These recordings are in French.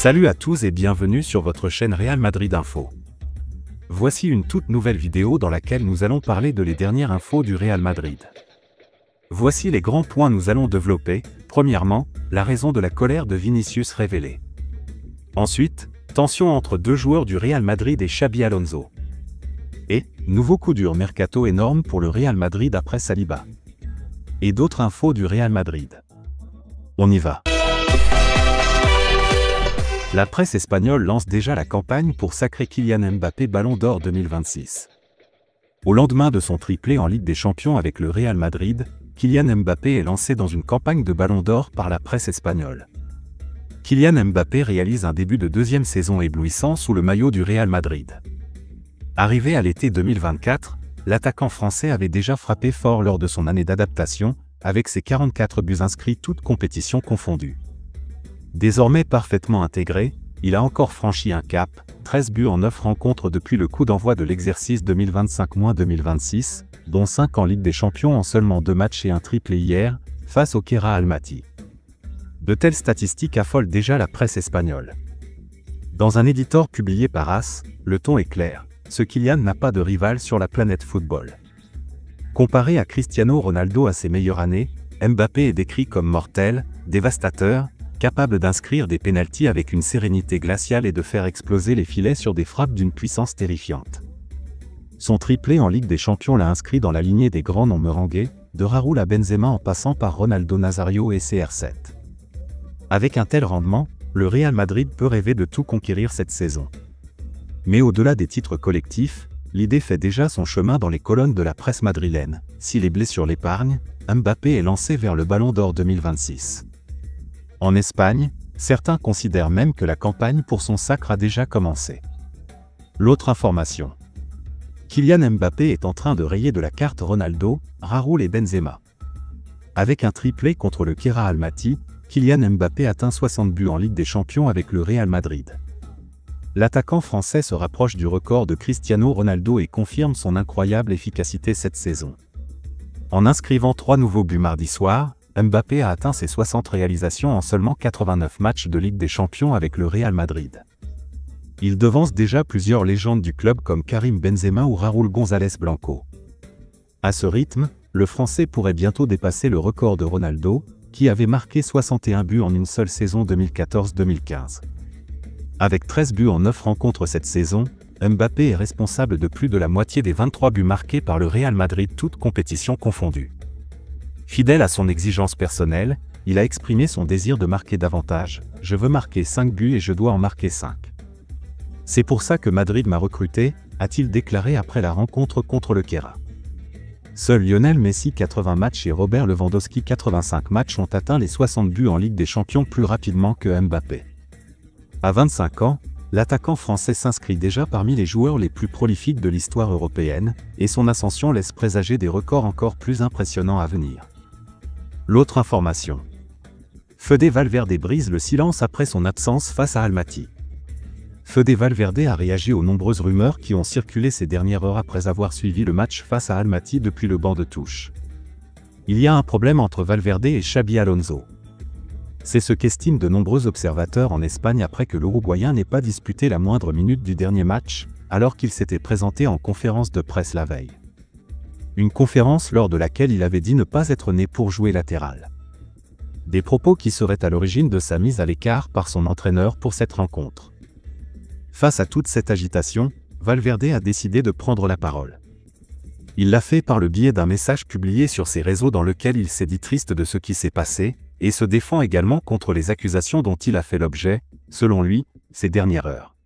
Salut à tous et bienvenue sur votre chaîne Real Madrid Info. Voici une toute nouvelle vidéo dans laquelle nous allons parler de les dernières infos du Real Madrid. Voici les grands points nous allons développer. Premièrement, la raison de la colère de Vinicius révélée. Ensuite, tension entre deux joueurs du Real Madrid et Xabi Alonso. Et, nouveau coup dur mercato énorme pour le Real Madrid après Saliba. Et d'autres infos du Real Madrid. On y va. La presse espagnole lance déjà la campagne pour sacrer Kylian Mbappé Ballon d'Or 2026. Au lendemain de son triplé en Ligue des Champions avec le Real Madrid, Kylian Mbappé est lancé dans une campagne de Ballon d'Or par la presse espagnole. Kylian Mbappé réalise un début de deuxième saison éblouissant sous le maillot du Real Madrid. Arrivé à l'été 2024, l'attaquant français avait déjà frappé fort lors de son année d'adaptation, avec ses 44 buts inscrits toutes compétitions confondues. Désormais parfaitement intégré, il a encore franchi un cap, 13 buts en 9 rencontres depuis le coup d'envoi de l'exercice 2025-2026, dont 5 en Ligue des Champions en seulement 2 matchs et un triplé hier, face au Kera Almaty. De telles statistiques affolent déjà la presse espagnole. Dans un éditor publié par AS, le ton est clair, ce Kylian n'a pas de rival sur la planète football. Comparé à Cristiano Ronaldo à ses meilleures années, Mbappé est décrit comme mortel, dévastateur, capable d'inscrire des pénaltys avec une sérénité glaciale et de faire exploser les filets sur des frappes d'une puissance terrifiante. Son triplé en Ligue des Champions l'a inscrit dans la lignée des grands noms merengues, de Raúl à Benzema en passant par Ronaldo Nazario et CR7. Avec un tel rendement, le Real Madrid peut rêver de tout conquérir cette saison. Mais au-delà des titres collectifs, l'idée fait déjà son chemin dans les colonnes de la presse madrilène. Si les blessures l'épargnent, Mbappé est lancé vers le Ballon d'Or 2026. En Espagne, certains considèrent même que la campagne pour son sacre a déjà commencé. L'autre information. Kylian Mbappé est en train de rayer de la carte Ronaldo, Raúl et Benzema. Avec un triplé contre le Kera Almaty, Kylian Mbappé atteint 60 buts en Ligue des Champions avec le Real Madrid. L'attaquant français se rapproche du record de Cristiano Ronaldo et confirme son incroyable efficacité cette saison. En inscrivant 3 nouveaux buts mardi soir, Mbappé a atteint ses 60 réalisations en seulement 89 matchs de Ligue des Champions avec le Real Madrid. Il devance déjà plusieurs légendes du club comme Karim Benzema ou Raúl González Blanco. À ce rythme, le Français pourrait bientôt dépasser le record de Ronaldo, qui avait marqué 61 buts en une seule saison 2014-2015. Avec 13 buts en 9 rencontres cette saison, Mbappé est responsable de plus de la moitié des 23 buts marqués par le Real Madrid toutes compétitions confondues. Fidèle à son exigence personnelle, il a exprimé son désir de marquer davantage. « Je veux marquer 5 buts et je dois en marquer 5. C'est pour ça que Madrid m'a recruté », a-t-il déclaré après la rencontre contre le Kera. Seuls Lionel Messi 80 matchs et Robert Lewandowski 85 matchs ont atteint les 60 buts en Ligue des Champions plus rapidement que Mbappé. À 25 ans, l'attaquant français s'inscrit déjà parmi les joueurs les plus prolifiques de l'histoire européenne, et son ascension laisse présager des records encore plus impressionnants à venir. L'autre information. Fede Valverde brise le silence après son absence face à Almaty. Fede Valverde a réagi aux nombreuses rumeurs qui ont circulé ces dernières heures après avoir suivi le match face à Almaty depuis le banc de touche. Il y a un problème entre Valverde et Xabi Alonso. C'est ce qu'estiment de nombreux observateurs en Espagne après que l'Uruguayen n'ait pas disputé la moindre minute du dernier match, alors qu'il s'était présenté en conférence de presse la veille. Une conférence lors de laquelle il avait dit ne pas être né pour jouer latéral. Des propos qui seraient à l'origine de sa mise à l'écart par son entraîneur pour cette rencontre. Face à toute cette agitation, Valverde a décidé de prendre la parole. Il l'a fait par le biais d'un message publié sur ses réseaux dans lequel il s'est dit triste de ce qui s'est passé, et se défend également contre les accusations dont il a fait l'objet, selon lui, ces dernières heures.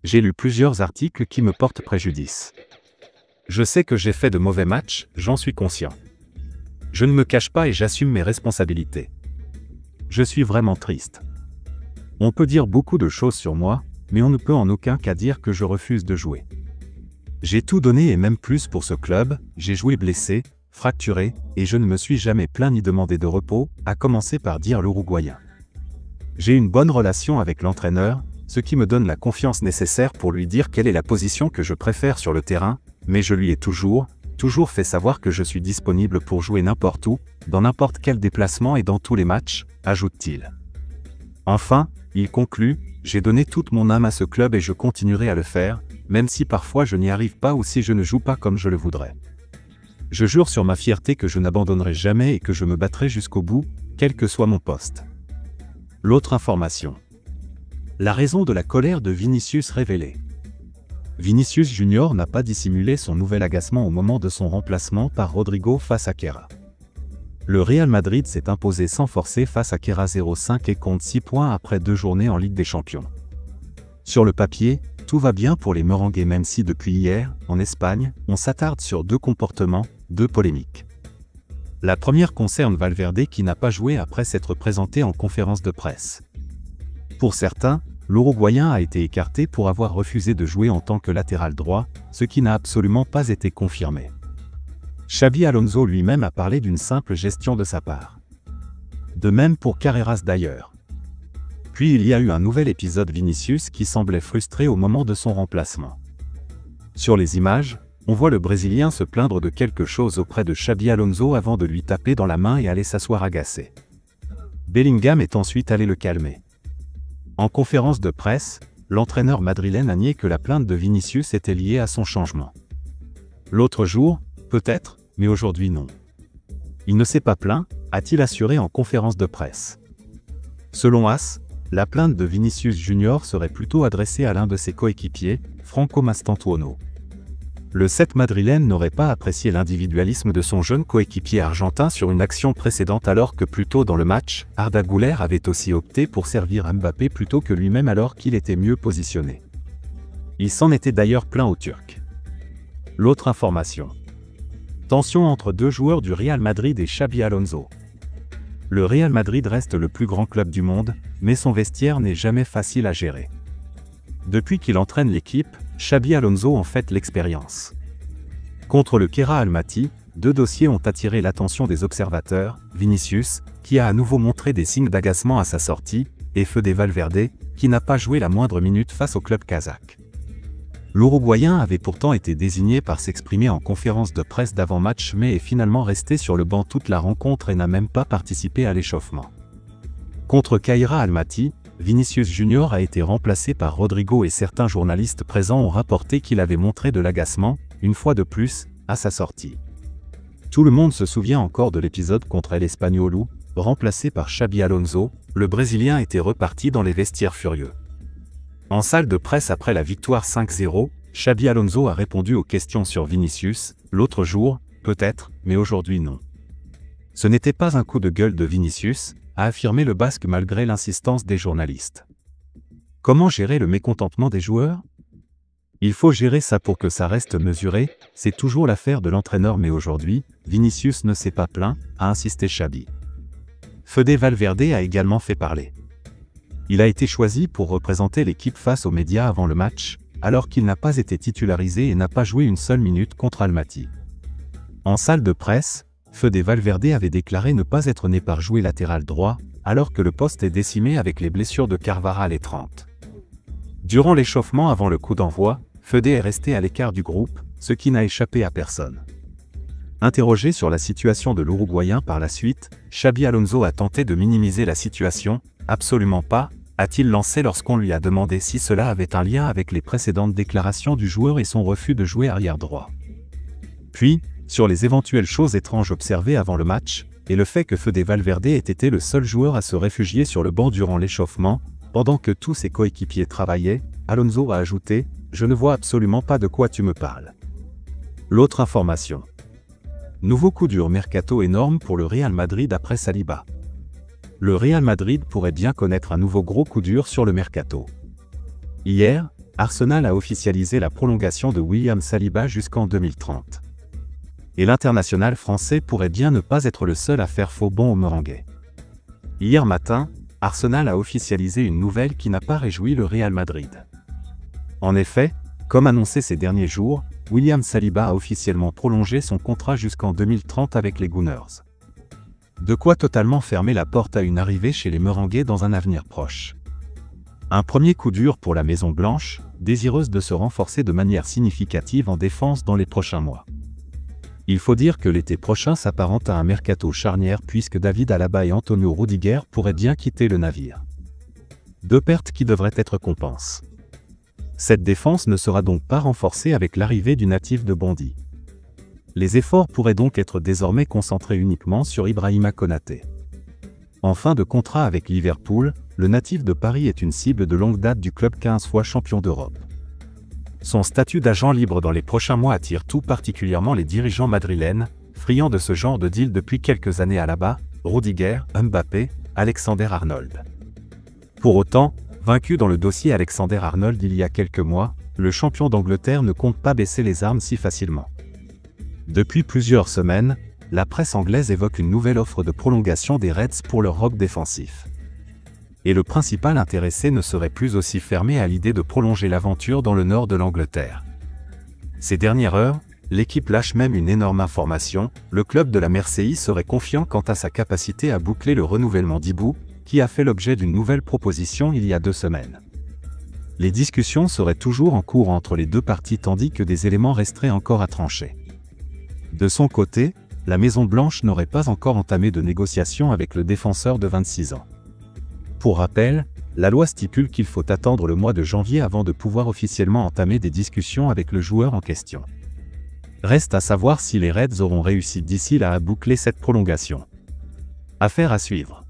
J'ai lu plusieurs articles qui me portent préjudice. Je sais que j'ai fait de mauvais matchs, j'en suis conscient. Je ne me cache pas et j'assume mes responsabilités. Je suis vraiment triste. On peut dire beaucoup de choses sur moi, mais on ne peut en aucun cas dire que je refuse de jouer. J'ai tout donné et même plus pour ce club, j'ai joué blessé, fracturé, et je ne me suis jamais plaint ni demandé de repos, à commencer par dire l'Uruguayen. J'ai une bonne relation avec l'entraîneur, ce qui me donne la confiance nécessaire pour lui dire quelle est la position que je préfère sur le terrain, mais je lui ai toujours fait savoir que je suis disponible pour jouer n'importe où, dans n'importe quel déplacement et dans tous les matchs, ajoute-t-il. Enfin, Il conclut « J'ai donné toute mon âme à ce club et je continuerai à le faire, même si parfois je n'y arrive pas ou si je ne joue pas comme je le voudrais. Je jure sur ma fierté que je n'abandonnerai jamais et que je me battrai jusqu'au bout, quel que soit mon poste. » L'autre information. La raison de la colère de Vinicius révélée. Vinicius Junior n'a pas dissimulé son nouvel agacement au moment de son remplacement par Rodrigo face à Kehra. Le Real Madrid s'est imposé sans forcer face à Kehra 0-5 et compte 6 points après 2 journées en Ligue des Champions. Sur le papier, tout va bien pour les Merengues même si depuis hier, en Espagne, on s'attarde sur 2 comportements, 2 polémiques. La première concerne Valverde qui n'a pas joué après s'être présenté en conférence de presse. Pour certains, l'Uruguayen a été écarté pour avoir refusé de jouer en tant que latéral droit, ce qui n'a absolument pas été confirmé. Xabi Alonso lui-même a parlé d'une simple gestion de sa part. De même pour Carreras d'ailleurs. Puis il y a eu un nouvel épisode Vinicius qui semblait frustré au moment de son remplacement. Sur les images, on voit le Brésilien se plaindre de quelque chose auprès de Xabi Alonso avant de lui taper dans la main et aller s'asseoir agacé. Bellingham est ensuite allé le calmer. En conférence de presse, l'entraîneur madrilène a nié que la plainte de Vinicius était liée à son changement. L'autre jour, peut-être, mais aujourd'hui non. Il ne s'est pas plaint, a-t-il assuré en conférence de presse. Selon AS, la plainte de Vinicius Junior serait plutôt adressée à l'un de ses coéquipiers, Franco Mastantuono. Le 7 madrilène n'aurait pas apprécié l'individualisme de son jeune coéquipier argentin sur une action précédente alors que plus tôt dans le match, Arda Güler avait aussi opté pour servir Mbappé plutôt que lui-même alors qu'il était mieux positionné. Il s'en était d'ailleurs plaint au Turc. L'autre information. Tension entre 2 joueurs du Real Madrid et Xabi Alonso. Le Real Madrid reste le plus grand club du monde, mais son vestiaire n'est jamais facile à gérer. Depuis qu'il entraîne l'équipe, Xabi Alonso en fait l'expérience. Contre le Kehra Almaty, 2 dossiers ont attiré l'attention des observateurs, Vinicius, qui a à nouveau montré des signes d'agacement à sa sortie, et Fede Valverde, qui n'a pas joué la moindre minute face au club kazakh. L'Uruguayen avait pourtant été désigné par s'exprimer en conférence de presse d'avant-match mais est finalement resté sur le banc toute la rencontre et n'a même pas participé à l'échauffement. Contre Kehra Almaty, Vinicius Junior a été remplacé par Rodrigo et certains journalistes présents ont rapporté qu'il avait montré de l'agacement, une fois de plus, à sa sortie. Tout le monde se souvient encore de l'épisode contre El Espagnol où, remplacé par Xabi Alonso, le Brésilien était reparti dans les vestiaires furieux. En salle de presse après la victoire 5-0, Xabi Alonso a répondu aux questions sur Vinicius, l'autre jour, peut-être, mais aujourd'hui non. Ce n'était pas un coup de gueule de Vinicius, a affirmé le Basque malgré l'insistance des journalistes. Comment gérer le mécontentement des joueurs? Il faut gérer ça pour que ça reste mesuré, c'est toujours l'affaire de l'entraîneur mais aujourd'hui, Vinicius ne s'est pas plaint, a insisté Xabi. Fede Valverde a également fait parler. Il a été choisi pour représenter l'équipe face aux médias avant le match, alors qu'il n'a pas été titularisé et n'a pas joué une seule minute contre Almaty. En salle de presse, Fede Valverde avait déclaré ne pas être né par jouer latéral droit, alors que le poste est décimé avec les blessures de Carvajal et 30. Durant l'échauffement avant le coup d'envoi, Fede est resté à l'écart du groupe, ce qui n'a échappé à personne. Interrogé sur la situation de l'Uruguayen par la suite, Xabi Alonso a tenté de minimiser la situation. Absolument pas, a-t-il lancé lorsqu'on lui a demandé si cela avait un lien avec les précédentes déclarations du joueur et son refus de jouer arrière droit. Puis, sur les éventuelles choses étranges observées avant le match, et le fait que Fede Valverde ait été le seul joueur à se réfugier sur le banc durant l'échauffement, pendant que tous ses coéquipiers travaillaient, Alonso a ajouté « Je ne vois absolument pas de quoi tu me parles ». L'autre information. Nouveau coup dur mercato énorme pour le Real Madrid après Saliba. Le Real Madrid pourrait bien connaître un nouveau gros coup dur sur le mercato. Hier, Arsenal a officialisé la prolongation de William Saliba jusqu'en 2030. Et l'international français pourrait bien ne pas être le seul à faire faux bond aux Merengues. Hier matin, Arsenal a officialisé une nouvelle qui n'a pas réjoui le Real Madrid. En effet, comme annoncé ces derniers jours, William Saliba a officiellement prolongé son contrat jusqu'en 2030 avec les Gunners. De quoi totalement fermer la porte à une arrivée chez les Merengues dans un avenir proche. Un premier coup dur pour la Maison Blanche, désireuse de se renforcer de manière significative en défense dans les prochains mois. Il faut dire que l'été prochain s'apparente à un mercato charnière puisque David Alaba et Antonio Rudiger pourraient bien quitter le navire. 2 pertes qui devraient être compensées. Cette défense ne sera donc pas renforcée avec l'arrivée du natif de Bondy. Les efforts pourraient donc être désormais concentrés uniquement sur Ibrahima Konaté. En fin de contrat avec Liverpool, le natif de Paris est une cible de longue date du club 15 fois champion d'Europe. Son statut d'agent libre dans les prochains mois attire tout particulièrement les dirigeants madrilènes, friands de ce genre de deal depuis quelques années à Alaba, Rudiger, Mbappé, Alexander-Arnold. Pour autant, vaincu dans le dossier Alexander-Arnold il y a quelques mois, le champion d'Angleterre ne compte pas baisser les armes si facilement. Depuis plusieurs semaines, la presse anglaise évoque une nouvelle offre de prolongation des Reds pour leur rock défensif. Et le principal intéressé ne serait plus aussi fermé à l'idée de prolonger l'aventure dans le nord de l'Angleterre. Ces dernières heures, l'équipe lâche même une énorme information, le club de la Mersey serait confiant quant à sa capacité à boucler le renouvellement d'Ibou, qui a fait l'objet d'une nouvelle proposition il y a 2 semaines. Les discussions seraient toujours en cours entre les deux parties tandis que des éléments resteraient encore à trancher. De son côté, la Maison-Blanche n'aurait pas encore entamé de négociations avec le défenseur de 26 ans. Pour rappel, la loi stipule qu'il faut attendre le mois de janvier avant de pouvoir officiellement entamer des discussions avec le joueur en question. Reste à savoir si les Reds auront réussi d'ici là à boucler cette prolongation. Affaire à suivre.